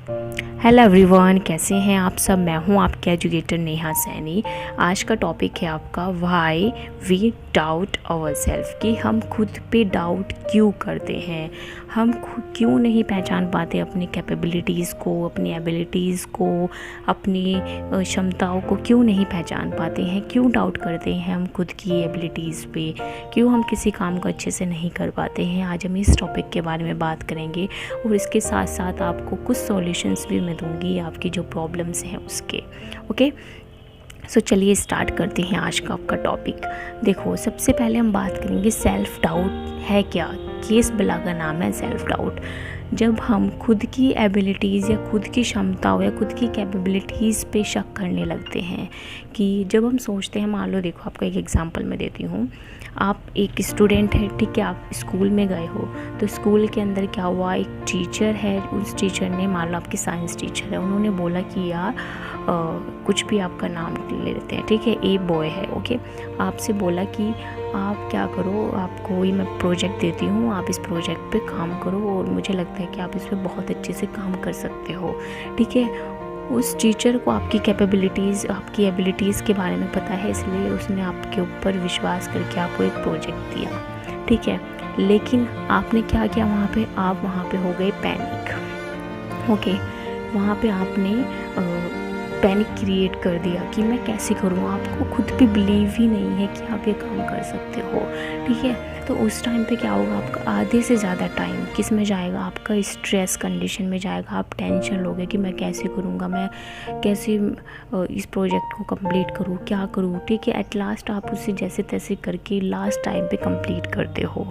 Hello everyone, कैसे हैं आप सब। मैं हूं आपके एजुकेटर नेहा सैनी। आज का टॉपिक है आपका why we doubt our self, कि हम खुद पे डाउट क्यों करते हैं, हम क्यों नहीं पहचान पाते अपनी कैपेबिलिटीज़ को, अपनी एबिलिटीज़ को, अपनी क्षमताओं को क्यों नहीं पहचान पाते हैं, क्यों डाउट करते हैं हम खुद की एबिलिटीज़ पे, क्यों हम किसी काम को अच्छे से नहीं कर पाते हैं। आज हम इस टॉपिक के बारे में बात करेंगे और इसके साथ साथ आपको कुछ सॉल्यूशंस भी मैं दूंगी आपकी जो प्रॉब्लम्स हैं उसके। ओके, सो चलिए स्टार्ट करते हैं आज का आपका टॉपिक। देखो, सबसे पहले हम बात करेंगे सेल्फ डाउट है क्या। केस बला का नाम है सेल्फ डाउट। जब हम खुद की एबिलिटीज़ या खुद की क्षमताओं या खुद की कैपेबिलिटीज़ पे शक करने लगते हैं, कि जब हम सोचते हैं, मान लो देखो आपको एक एग्जांपल मैं देती हूँ। आप एक स्टूडेंट है, ठीक है, आप स्कूल में गए हो, तो स्कूल के अंदर क्या हुआ, एक टीचर है, उस टीचर ने, मान लो आपकी साइंस टीचर है, उन्होंने बोला कि यार कुछ भी आपका नाम ले लेते हैं, ठीक है, ए बॉय है, ओके, आपसे बोला कि आप क्या करो, आपको ही मैं प्रोजेक्ट देती हूँ, आप इस प्रोजेक्ट पे काम करो और मुझे लगता है कि आप इस पर बहुत अच्छे से काम कर सकते हो, ठीक है। उस टीचर को आपकी कैपेबिलिटीज़, आपकी एबिलिटीज़ के बारे में पता है, इसलिए उसने आपके ऊपर विश्वास करके आपको एक प्रोजेक्ट दिया, ठीक है। लेकिन आपने क्या किया वहाँ पे, आप वहाँ पे हो गए पैनिक, ओके, वहाँ पे आपने पैनिक क्रिएट कर दिया कि मैं कैसे करूँ। आपको खुद पे बिलीव ही नहीं है कि आप ये काम कर सकते हो, ठीक है। तो उस टाइम पे क्या होगा, आपका आधे से ज़्यादा टाइम किस में जाएगा, आपका स्ट्रेस कंडीशन में जाएगा। आप टेंशन लोगे कि मैं कैसे करूँगा, मैं कैसे इस प्रोजेक्ट को कंप्लीट करूँ, क्या करूँ, ठीक है। एट लास्ट आप उसे जैसे तैसे करके लास्ट टाइम पे कंप्लीट करते हो।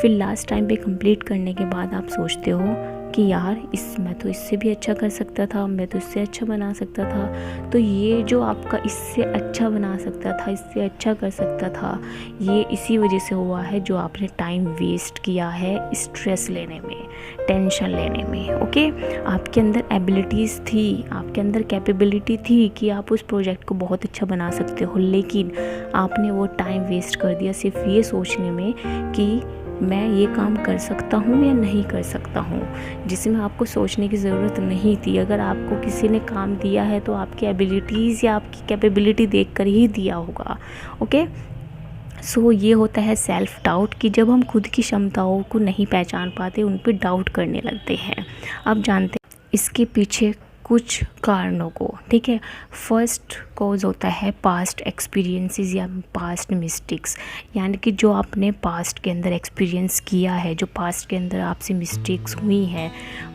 फिर लास्ट टाइम पे कंप्लीट करने के बाद आप सोचते हो कि यार मैं तो इससे भी अच्छा कर सकता था, मैं तो इससे अच्छा बना सकता था। तो ये जो आपका इससे अच्छा बना सकता था, इससे अच्छा कर सकता था, ये इसी वजह से हुआ है जो आपने टाइम वेस्ट किया है स्ट्रेस लेने में, टेंशन लेने में, ओके। आपके अंदर एबिलिटीज़ थी, आपके अंदर कैपेबिलिटी थी कि आप उस प्रोजेक्ट को बहुत अच्छा बना सकते हो, लेकिन आपने वो टाइम वेस्ट कर दिया सिर्फ ये सोचने में कि मैं ये काम कर सकता हूँ या नहीं कर सकता हूँ, जिसमें आपको सोचने की ज़रूरत नहीं थी। अगर आपको किसी ने काम दिया है तो आपकी एबिलिटीज़ या आपकी कैपेबिलिटी देखकर ही दिया होगा, ओके। सो ये होता है सेल्फ डाउट, कि जब हम खुद की क्षमताओं को नहीं पहचान पाते, उन पर डाउट करने लगते हैं। आप जानते हैं इसके पीछे कुछ कारणों को, ठीक है। फर्स्ट कॉज होता है पास्ट एक्सपीरियंसेस या पास्ट मिस्टेक्स, यानी कि जो आपने पास्ट के अंदर एक्सपीरियंस किया है, जो पास्ट के अंदर आपसे मिस्टेक्स हुई हैं,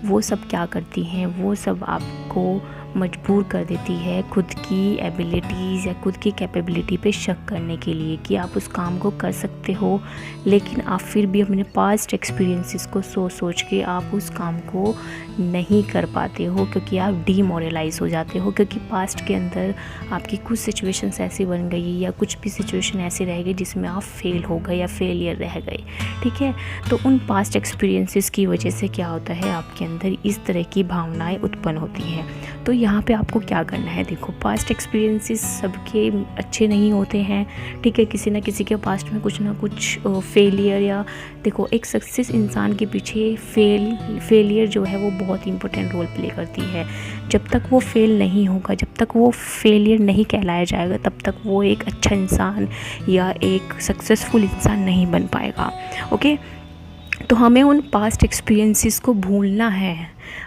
वो सब क्या करती हैं, वो सब आपको मजबूर कर देती है खुद की एबिलिटीज़ या खुद की कैपेबिलिटी पे शक करने के लिए, कि आप उस काम को कर सकते हो, लेकिन आप फिर भी अपने पास्ट एक्सपीरियंसेस को सोच के आप उस काम को नहीं कर पाते हो, क्योंकि आप डीमोरलाइज हो जाते हो, क्योंकि पास्ट के अंदर आपकी कुछ सिचुएशंस ऐसी बन गई या कुछ भी सिचुएशन ऐसी रह गई जिसमें आप फेल हो गए या फेलियर रह गए, ठीक है। तो उन पास्ट एक्सपीरियंसेस की वजह से क्या होता है, आपके अंदर इस तरह की भावनाएं उत्पन्न होती हैं। तो यहाँ पे आपको क्या करना है, देखो, पास्ट एक्सपीरियंसेस सबके अच्छे नहीं होते हैं, ठीक है। किसी ना किसी के पास्ट में कुछ ना कुछ फेलियर, या देखो, एक सक्सेस इंसान के पीछे फेलियर जो है वो बहुत इंपॉर्टेंट रोल प्ले करती है। जब तक वो फेल नहीं होगा, जब तक वो फेलियर नहीं कहलाया जाएगा, तब तक वो एक अच्छा इंसान या एक सक्सेसफुल इंसान नहीं बन पाएगा, ओके। तो हमें उन पास्ट एक्सपीरियंसेस को भूलना है,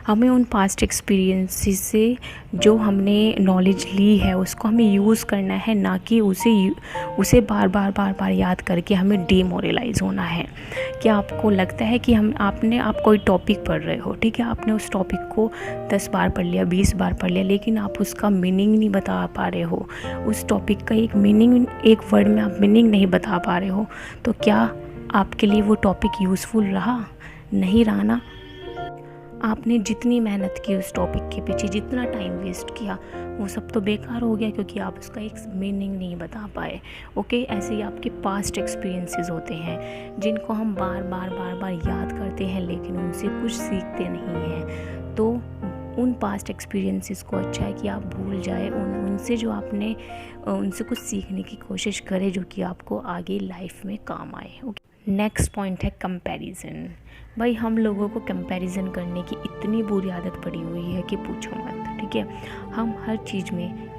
हमें उन पास्ट एक्सपीरियंसेस से जो हमने नॉलेज ली है उसको हमें यूज़ करना है, ना कि उसे बार बार याद करके हमें डीमोरलाइज होना है। क्या आपको लगता है कि आप कोई टॉपिक पढ़ रहे हो, ठीक है, आपने उस टॉपिक को 10 बार पढ़ लिया, 20 बार पढ़ लिया, लेकिन आप उसका मीनिंग नहीं बता पा रहे हो, उस टॉपिक का एक मीनिंग, एक वर्ड में आप मीनिंग नहीं बता पा रहे हो, तो क्या आपके लिए वो टॉपिक यूज़फुल रहा? नहीं रहा ना। आपने जितनी मेहनत की उस टॉपिक के पीछे, जितना टाइम वेस्ट किया, वो सब तो बेकार हो गया, क्योंकि आप उसका एक मीनिंग नहीं बता पाए, ओके। ऐसे ही आपके पास्ट एक्सपीरियंसेस होते हैं जिनको हम बार बार याद करते हैं, लेकिन उनसे कुछ सीखते नहीं हैं। तो उन पास्ट एक्सपीरियंसेस को अच्छा है कि आप भूल जाए, उनसे जो आपने उनसे कुछ सीखने की कोशिश करें, जो कि आपको आगे लाइफ में काम आए, ओके। नेक्स्ट पॉइंट है कंपैरिजन। भाई हम लोगों को कंपैरिजन करने की इतनी बुरी आदत पड़ी हुई है कि पूछो मत। ठीक है, हम हर चीज़ में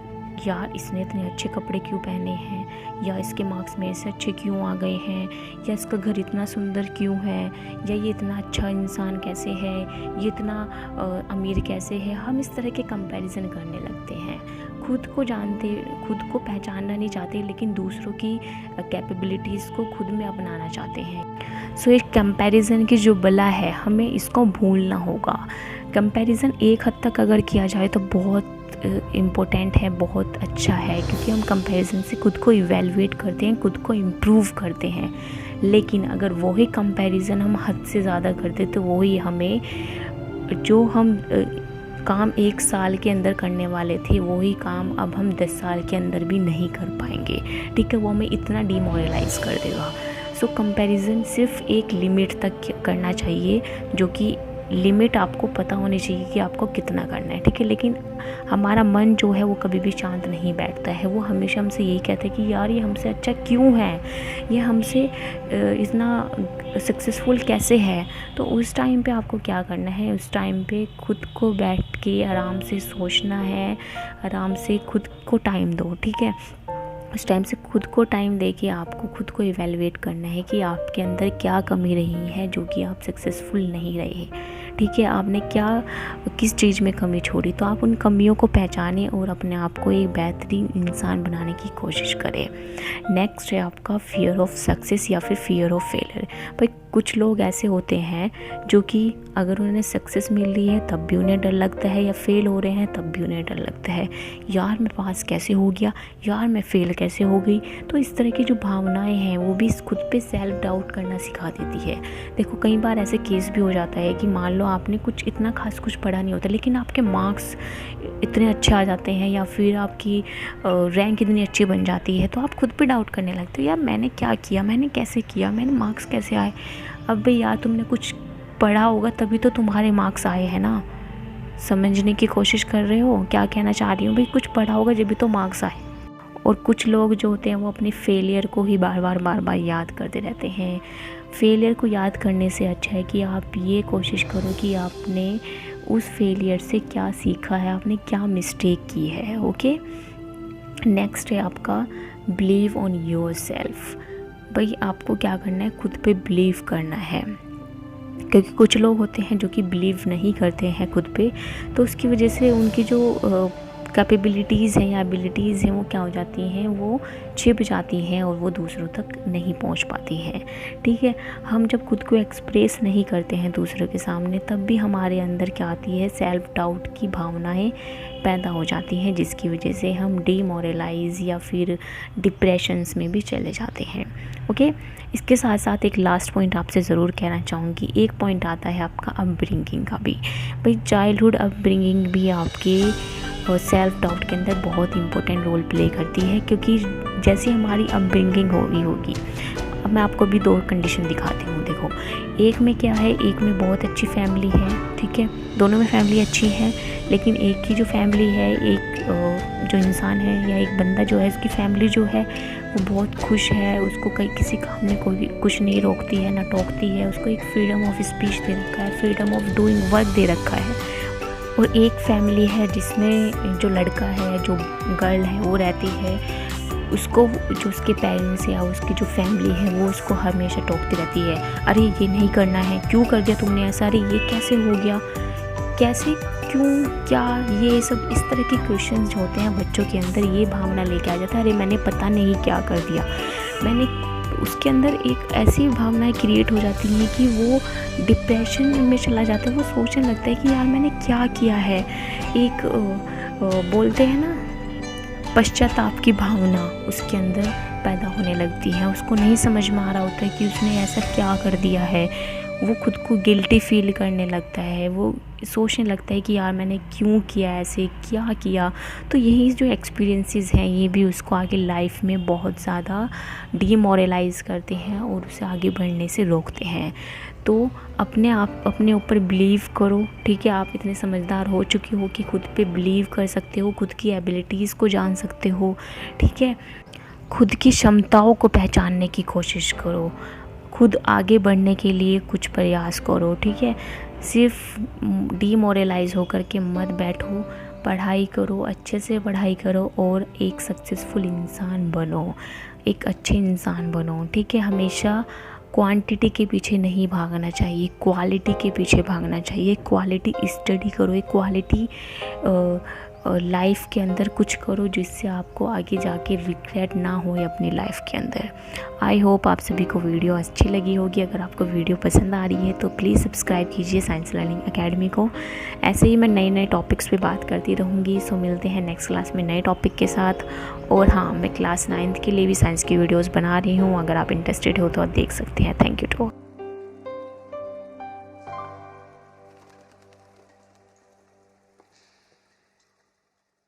यार इसने इतने अच्छे कपड़े क्यों पहने हैं, या इसके मार्क्स मेरे से अच्छे क्यों आ गए हैं, या इसका घर इतना सुंदर क्यों है, या ये इतना अच्छा इंसान कैसे है, ये इतना अमीर कैसे है। हम इस तरह के कंपैरिजन करने लगते हैं। खुद को पहचानना नहीं चाहते, लेकिन दूसरों की कैपेबिलिटीज़ को खुद में अपनाना चाहते हैं। सो एक कंपैरिजन की जो बला है, हमें इसको भूलना होगा। कंपैरिजन एक हद तक अगर किया जाए तो बहुत इम्पोर्टेंट है, बहुत अच्छा है, क्योंकि हम कंपैरिजन से खुद को इवैल्यूएट करते हैं, खुद को इम्प्रूव करते हैं। लेकिन अगर वही कंपैरिजन हम हद से ज़्यादा करते तो वही हमें जो हम काम 1 साल के अंदर करने वाले थे वही काम अब हम 10 साल के अंदर भी नहीं कर पाएंगे। ठीक है, वो हमें इतना डिमोरलाइज़ कर देगा। सो कंपैरिजन सिर्फ एक लिमिट तक करना चाहिए, जो कि लिमिट आपको पता होनी चाहिए कि आपको कितना करना है। ठीक है, लेकिन हमारा मन जो है वो कभी भी शांत नहीं बैठता है। वो हमेशा हमसे यही कहता है कि यार ये हमसे अच्छा क्यों है, ये हमसे इतना सक्सेसफुल कैसे है। तो उस टाइम पे आपको क्या करना है, उस टाइम पे खुद को बैठ के आराम से सोचना है, आराम से खुद को टाइम दो। ठीक है, उस टाइम से खुद को टाइम दे के आपको खुद को इवैल्यूएट करना है कि आपके अंदर क्या कमी रही है जो कि आप सक्सेसफुल नहीं रहे। ठीक है, आपने किस चीज़ में कमी छोड़ी, तो आप उन कमियों को पहचानें और अपने आप को एक बेहतरीन इंसान बनाने की कोशिश करें। नेक्स्ट है आपका फियर ऑफ सक्सेस या फिर फियर ऑफ फेलियर। भाई कुछ लोग ऐसे होते हैं जो कि अगर उन्हें सक्सेस मिल रही है तब भी उन्हें डर लगता है, या फेल हो रहे हैं तब भी उन्हें डर लगता है, यार मैं पास कैसे हो गया, यार मैं फेल कैसे हो गई। तो इस तरह की जो भावनाएं हैं वो भी खुद पे सेल्फ डाउट करना सिखा देती है। देखो कई बार ऐसे केस भी हो जाता है कि मान लो आपने इतना खास कुछ पढ़ा नहीं होता, लेकिन आपके मार्क्स इतने अच्छे आ जाते हैं, या फिर आपकी रैंक इतनी अच्छी बन जाती है, तो आप खुद पे डाउट करने लगते हो, यार मैंने क्या किया, मैंने कैसे किया, मैंने मार्क्स कैसे आए। अब भाई यार तुमने कुछ पढ़ा होगा तभी तो तुम्हारे मार्क्स आए हैं ना। समझने की कोशिश कर रहे हो क्या कहना चाह रही हूँ? भाई कुछ पढ़ा होगा जब भी तो मार्क्स आए। और कुछ लोग जो होते हैं वो अपने फेलियर को ही बार बार याद करते रहते हैं। फेलियर को याद करने से अच्छा है कि आप ये कोशिश करो कि आपने उस फेलियर से क्या सीखा है, आपने क्या मिस्टेक की है। ओके, नेक्स्ट है आपका बिलीव ऑन योर सेल्फ। भाई आपको क्या करना है, खुद पे बिलीव करना है, क्योंकि कुछ लोग होते हैं जो कि बिलीव नहीं करते हैं खुद पे, तो उसकी वजह से उनकी जो कैपेबिलिटीज़ हैं या एबिलिटीज़ हैं वो क्या हो जाती हैं, वो छिप जाती हैं और वो दूसरों तक नहीं पहुंच पाती हैं। ठीक है, हम जब खुद को एक्सप्रेस नहीं करते हैं दूसरों के सामने, तब भी हमारे अंदर क्या आती है, सेल्फ डाउट की भावनाएं पैदा हो जाती हैं, जिसकी वजह से हम डीमोरलाइज या फिर डिप्रेशंस में भी चले जाते हैं। ओके, इसके साथ साथ एक लास्ट पॉइंट आपसे ज़रूर कहना चाहूँगी। एक पॉइंट आता है आपका अपब्रिंगिंग का भी। भाई चाइल्डहुड अपब्रिंगिंग भी आपके और सेल्फ डाउट के अंदर बहुत इंपॉर्टेंट रोल प्ले करती है, क्योंकि जैसे हमारी अपब्रिंगिंग होगी। अब मैं आपको भी 2 कंडीशन दिखाती हूँ। देखो एक में क्या है, एक में बहुत अच्छी फैमिली है, ठीक है, दोनों में फैमिली अच्छी है, लेकिन एक की जो फैमिली है, एक जो इंसान है या एक बंदा जो है, उसकी फैमिली जो है वो बहुत खुश है, उसको किसी काम में कोई कुछ नहीं रोकती है ना टोकती है, उसको एक फ्रीडम ऑफ स्पीच दे रखा है, फ्रीडम ऑफ डूइंग वर्क दे रखा है। और एक फैमिली है जिसमें जो लड़का है, जो गर्ल है, वो रहती है, उसको जो उसके पेरेंट्स या उसकी जो फैमिली है वो उसको हमेशा टोकती रहती है, अरे ये नहीं करना है, क्यों कर दिया तुमने ऐसा, अरे ये कैसे हो गया, कैसे, क्यों, क्या, ये सब इस तरह के क्वेश्चंस जो होते हैं बच्चों के अंदर, ये भावना लेके आ जाता है, अरे मैंने पता नहीं क्या कर दिया मैंने। उसके अंदर एक ऐसी भावनाएं क्रिएट हो जाती हैं कि वो डिप्रेशन में चला जाता है। वो सोचने लगता है कि यार मैंने क्या किया है। एक बोलते हैं ना, पश्चाताप की भावना उसके अंदर पैदा होने लगती है। उसको नहीं समझ में आ रहा होता है कि उसने ऐसा क्या कर दिया है। वो खुद को गिल्टी फील करने लगता है, वो सोचने लगता है कि यार मैंने क्यों किया, ऐसे क्या किया। तो यही जो एक्सपीरियंसेस हैं ये भी उसको आगे लाइफ में बहुत ज़्यादा डीमोरलाइज करते हैं और उसे आगे बढ़ने से रोकते हैं। तो अपने ऊपर बिलीव करो, ठीक है। आप इतने समझदार हो चुके हो कि खुद पे बिलीव कर सकते हो, खुद की एबिलिटीज़ को जान सकते हो, ठीक है। खुद की क्षमताओं को पहचानने की कोशिश करो, खुद आगे बढ़ने के लिए कुछ प्रयास करो, ठीक है। सिर्फ डीमोरलाइज होकर के मत बैठो, पढ़ाई करो, अच्छे से पढ़ाई करो और एक सक्सेसफुल इंसान बनो, एक अच्छे इंसान बनो, ठीक है। हमेशा क्वांटिटी के पीछे नहीं भागना चाहिए, क्वालिटी के पीछे भागना चाहिए। क्वालिटी स्टडी करो, एक क्वालिटी लाइफ के अंदर कुछ करो जिससे आपको आगे जाके रिग्रेट ना हो अपनी लाइफ के अंदर। आई होप आप सभी को वीडियो अच्छी लगी होगी। अगर आपको वीडियो पसंद आ रही है तो प्लीज़ सब्सक्राइब कीजिए साइंस लर्निंग एकेडमी को। ऐसे ही मैं नए नए टॉपिक्स पे बात करती रहूँगी। सो मिलते हैं नेक्स्ट क्लास में नए टॉपिक के साथ। और हाँ, मैं क्लास 9th के लिए भी साइंस की वीडियोज़ बना रही हूँ, अगर आप इंटरेस्टेड हो तो आप देख सकते हैं। Thank you to.